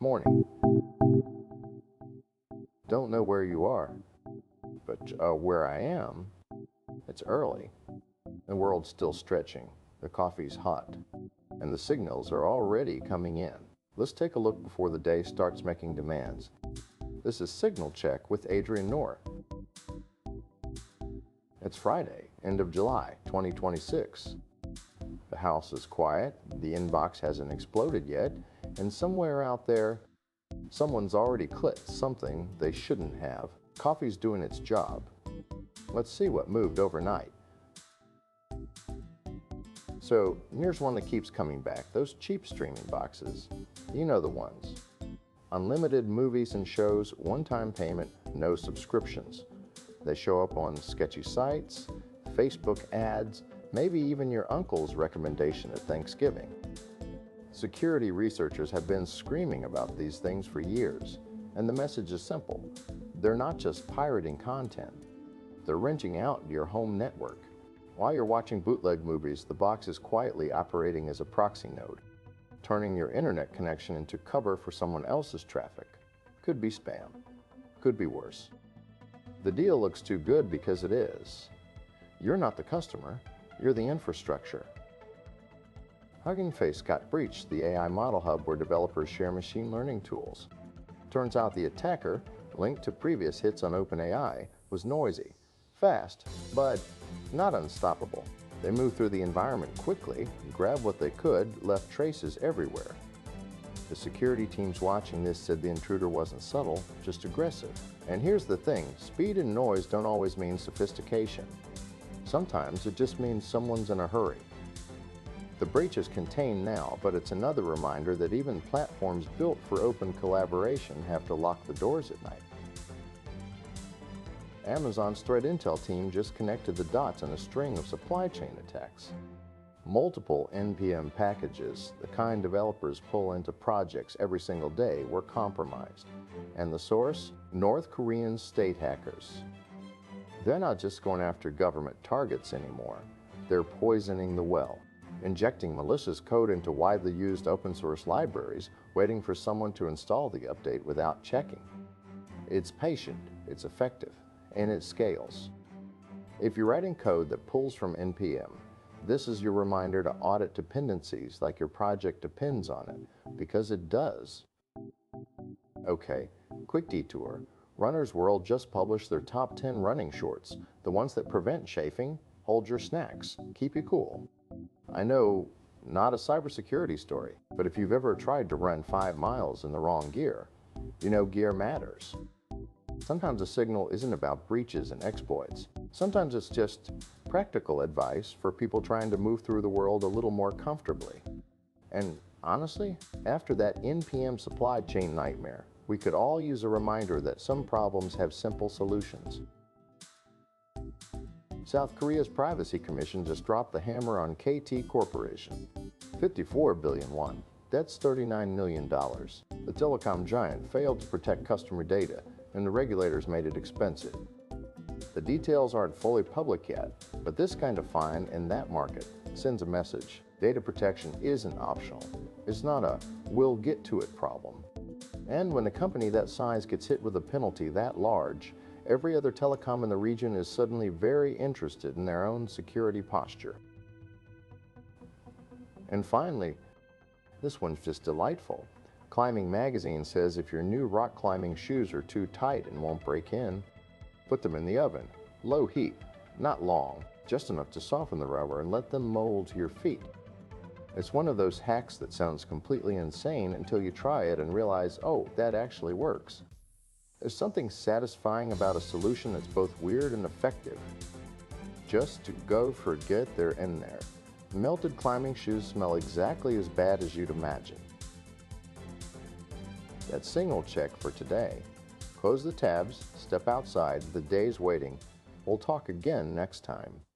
Morning. Don't know where you are, but where I am, it's early. The world's still stretching, the coffee's hot, and the signals are already coming in. Let's take a look before the day starts making demands. This is Signal Check with Adrian. It's Friday, end of July, 2026. The house is quiet, the inbox hasn't exploded yet, and somewhere out there, someone's already clicked something they shouldn't have. Coffee's doing its job. Let's see what moved overnight. So here's one that keeps coming back, those cheap streaming boxes. You know the ones. Unlimited movies and shows, one-time payment, no subscriptions. They show up on sketchy sites, Facebook ads, maybe even your uncle's recommendation at Thanksgiving. Security researchers have been screaming about these things for years, and the message is simple. They're not just pirating content, they're wrenching out your home network. While you're watching bootleg movies, the box is quietly operating as a proxy node, turning your internet connection into cover for someone else's traffic. Could be spam, could be worse. The deal looks too good because it is. You're not the customer, you're the infrastructure. Hugging Face got breached, the AI model hub where developers share machine learning tools. Turns out the attacker, linked to previous hits on OpenAI, was noisy, fast, but not unstoppable. They moved through the environment quickly, grabbed what they could, left traces everywhere. The security teams watching this said the intruder wasn't subtle, just aggressive. And here's the thing, speed and noise don't always mean sophistication. Sometimes it just means someone's in a hurry. The breach is contained now, but it's another reminder that even platforms built for open collaboration have to lock the doors at night. Amazon's threat intel team just connected the dots in a string of supply chain attacks. Multiple NPM packages, the kind developers pull into projects every single day, were compromised. And the source? North Korean state hackers. They're not just going after government targets anymore. They're poisoning the well, injecting malicious code into widely used open source libraries, waiting for someone to install the update without checking. It's patient, it's effective, and it scales. If you're writing code that pulls from NPM, this is your reminder to audit dependencies like your project depends on it, because it does. Okay, quick detour. Runner's World just published their top 10 running shorts, the ones that prevent chafing, hold your snacks, keep you cool. I know, not a cybersecurity story, but if you've ever tried to run 5 miles in the wrong gear, you know gear matters. Sometimes a signal isn't about breaches and exploits. Sometimes it's just practical advice for people trying to move through the world a little more comfortably. And honestly, after that NPM supply chain nightmare, we could all use a reminder that some problems have simple solutions. South Korea's Privacy Commission just dropped the hammer on KT Corporation. 54 billion won. That's $39 million. The telecom giant failed to protect customer data, and the regulators made it expensive. The details aren't fully public yet, but this kind of fine in that market sends a message. Data protection isn't optional. It's not a "we'll get to it" problem. And when a company that size gets hit with a penalty that large, every other telecom in the region is suddenly very interested in their own security posture. And finally, this one's just delightful. Climbing Magazine says if your new rock climbing shoes are too tight and won't break in, put them in the oven. Low heat, not long, just enough to soften the rubber and let them mold to your feet. It's one of those hacks that sounds completely insane until you try it and realize, oh, that actually works. There's something satisfying about a solution that's both weird and effective. Just to go forget they're in there. Melted climbing shoes smell exactly as bad as you'd imagine. That's Signal Check for today. Close the tabs, step outside, the day's waiting. We'll talk again next time.